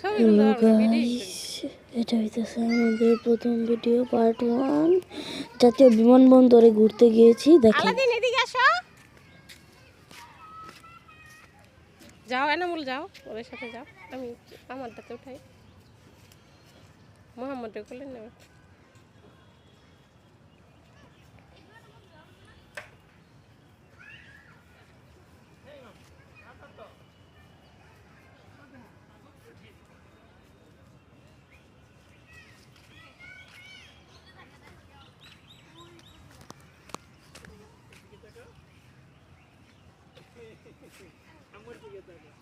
Hello guys, এটা হইতেছে আমাদের প্রথম ভিডিও পার্ট 1। জাতীয় বিমানবন্দরে ঘুরতে গিয়েছি। দেখেন, আলাদিন এদিকে আসো। যাও এনামুল যাও, ওদের সাথে যাও। আমি আমারটাতে উঠাই। মোহাম্মদ কোলে নেবে। আমার দিকে তাকাও।